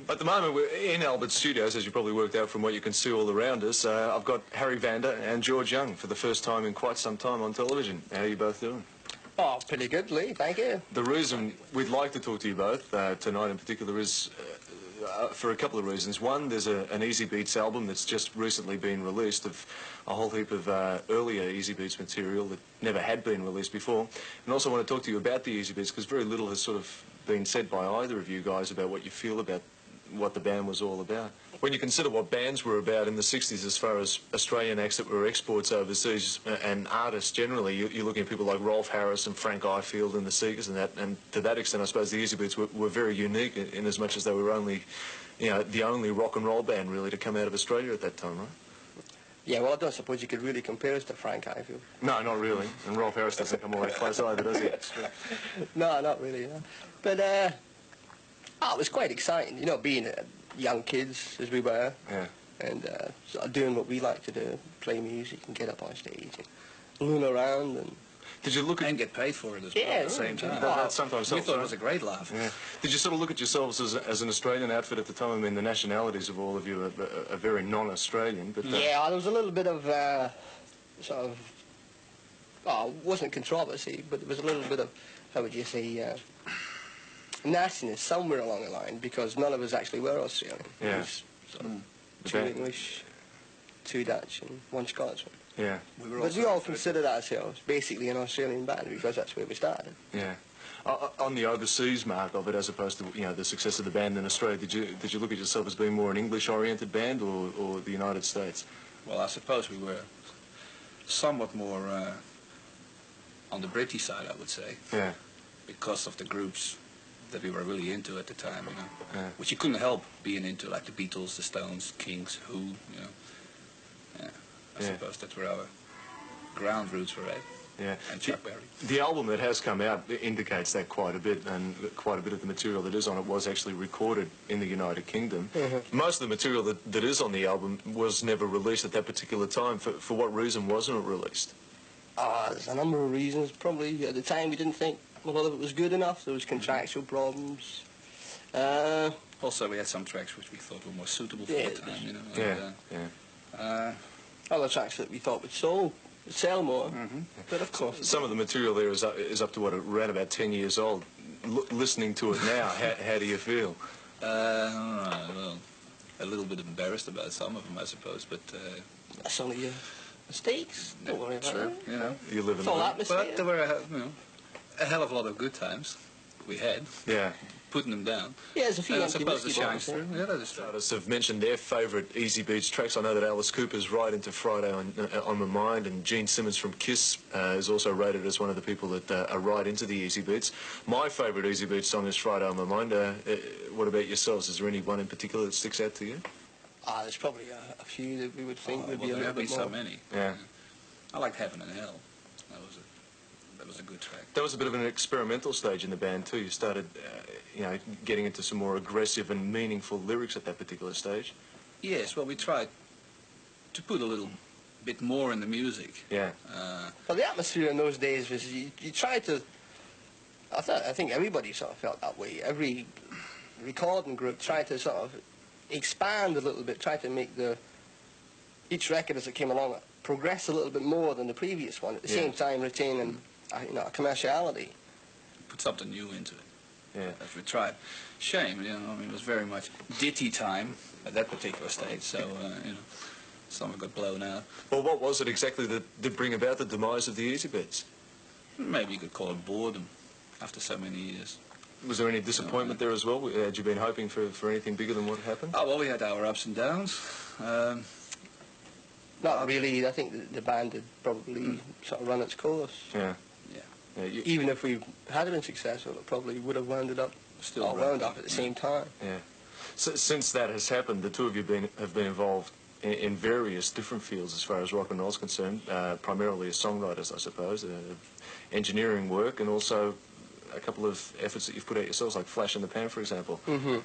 At the moment, we're in Albert Studios, as you probably worked out from what you can see all around us. I've got Harry Vander and George Young for the first time in quite some time on television. How are you both doing? Oh, pretty good, Lee. Thank you. The reason we'd like to talk to you both tonight in particular is for a couple of reasons. One, there's an Easy Beats album that's just recently been released of a whole heap of earlier Easy Beats material that never had been released before. And also want to talk to you about the Easy Beats because very little has sort of been said by either of you guys about what you feel about what the band was all about. When you consider what bands were about in the 60s as far as Australian acts that were exports overseas and artists generally, you're looking at people like Rolf Harris and Frank Ifield and the Seekers and that, and to that extent I suppose the Easy Beats were very unique in as much as they were only, you know, the only rock and roll band really to come out of Australia at that time, right? Yeah, well, I don't suppose you could really compare us to Frank Ifield. No, not really. And Rolf Harris doesn't come all that close either, does he? No, not really, no. But, it was quite exciting, you know, being young kids as we were. Yeah. And sort of doing what we like to do, play music and get up on stage and loon around and... Did you look at... And get paid for it as well at the same time. That sometimes we helps, thought it was a great laugh. Yeah. Did you sort of look at yourselves as an Australian outfit at the time? I mean, the nationalities of all of you are very non-Australian, but... Yeah, there was a little bit of sort of... Oh, it wasn't controversy, but there was a little bit of, how would you say... nastiness somewhere along the line because none of us actually were Australian. Yeah. It was sort of two English, two Dutch and one Scotsman. Yeah. But we all considered ourselves basically an Australian band because that's where we started. Yeah. On the overseas mark of it, as opposed to, you know, the success of the band in Australia, did you look at yourself as being more an English-oriented band or the United States? Well, I suppose we were somewhat more on the British side, I would say. Yeah. Because of the groups that we were really into at the time, you know, yeah. Which you couldn't help being into, like the Beatles, the Stones, Kings, Who, you know. Yeah, I suppose that's where our ground roots were at. Yeah. And Chuck Berry. The album that has come out indicates that quite a bit, and quite a bit of the material that is on it was actually recorded in the United Kingdom. Mm-hmm. Most of the material that is on the album was never released at that particular time. For what reason wasn't it released? There's a number of reasons. Probably at the time we didn't think a lot of it was good enough. There was contractual problems. Also, we had some tracks which we thought were more suitable for the time, you know. And, other tracks that we thought would sell more. Mm-hmm. But of course, some of the material there is up to what, around about 10 years old. Listening to it now, how do you feel? Well, a little bit embarrassed about some of them, I suppose, but that's only mistakes. Don't worry about it. You know, you live in it's all atmosphere. But there were, you know, a hell of a lot of good times we had. Yeah. Putting them down. Yeah, there's a few. And I suppose the shines through. Yeah, that is true. Artists have mentioned their favourite Easy Beats tracks. I know that Alice Cooper's right into Friday on My Mind, and Gene Simmons from Kiss is also rated as one of the people that are right into the Easy Beats. My favourite Easy Beats song is Friday on My Mind. What about yourselves? Is there any one in particular that sticks out to you? There's probably a few that we would think would be a little bit more. So many. Yeah. I liked Heaven and Hell. That was a good track. That was a bit of an experimental stage in the band too. You started, you know, getting into some more aggressive and meaningful lyrics at that particular stage. Yes, well, we tried to put a little bit more in the music. Yeah. Well, the atmosphere in those days was you tried to. I think everybody sort of felt that way. Every recording group tried to sort of expand a little bit, try to make each record as it came along progress a little bit more than the previous one. At the same time, retaining you know, a commerciality. Put something new into it. Yeah. As we tried. Shame, you know, I mean, it was very much ditty time at that particular stage, so, you know, some got blown out. Well, what was it exactly that did bring about the demise of the Easy Beats? Maybe you could call it boredom after so many years. Was there any disappointment there as well? Had you been hoping for anything bigger than what happened? Oh, well, we had our ups and downs. Not really. I think the band had probably sort of run its course. Yeah. Even if we had been successful, it probably would have wound up at the same time. Yeah. So, since that has happened, the two of you have been involved in various different fields as far as rock and roll is concerned, primarily as songwriters, I suppose, engineering work, and also a couple of efforts that you've put out yourselves, like Flash in the Pan, for example. Mm-hmm.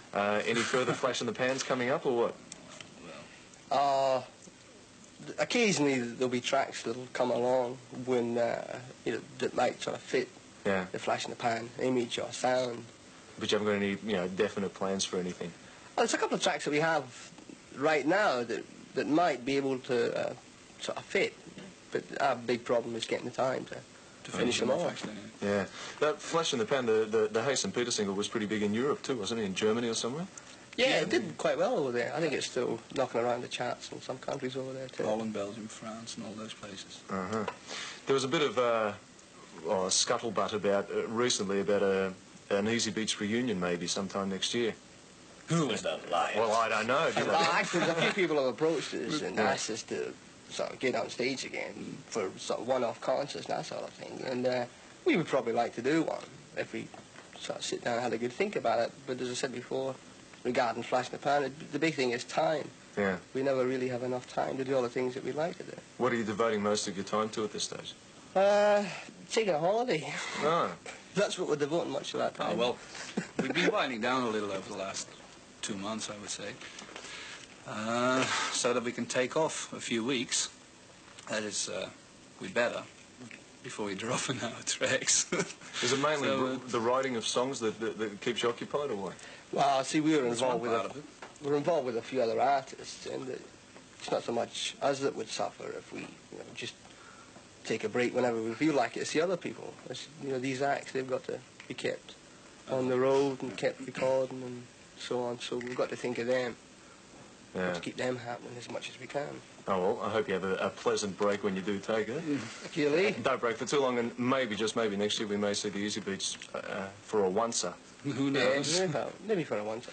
Any further Flash in the Pans coming up, or what? Well, occasionally there'll be tracks that'll come along when you know, that might sort of fit the Flash in the Pan image or sound. But you haven't got any, you know, definite plans for anything? there's a couple of tracks that we have right now that might be able to sort of fit, but our big problem is getting the time to finish them off. Actually, Yeah. That Flash in the Pan, the Hayes and Peter single was pretty big in Europe too, wasn't it? In Germany or somewhere? Yeah, it did quite well over there. I think it's still knocking around the charts in some countries over there too. Holland, Belgium, France, and all those places. Uh-huh. There was a bit of scuttlebutt about recently about an Easy Beats reunion maybe sometime next year. Who was that lying? Well, I don't know. Well, actually, a few people have approached us and asked us to sort of get on stage again for sort of one-off concerts and that sort of thing. And we would probably like to do one if we sort of sit down and had a good think about it. But as I said before, regarding Flash in the Pan, the big thing is time. Yeah. We never really have enough time to do all the things that we'd like to do. What are you devoting most of your time to at this stage? Taking a holiday. Oh. That's what we're devoting much of our time. Oh, well, we've been winding down a little over the last 2 months, I would say, so that we can take off a few weeks. That is, we better, before we drop in our tracks. Is it mainly So, the writing of songs that keeps you occupied, or what? Well, see, we were That's one involved part of it. we're involved with a few other artists, and it's not so much us that would suffer if we, just take a break whenever we feel like it. It's the other people. It's, these acts, they've got to be kept on the road and kept recording and so on. So we've got to think of them. Yeah. To keep them happening as much as we can. Oh, well, I hope you have a pleasant break when you do take it. Thank you, Lee. Don't break for too long, and maybe, just maybe, next year we may see the Easy Beats for a once-er. Who knows? Yeah, maybe for a once.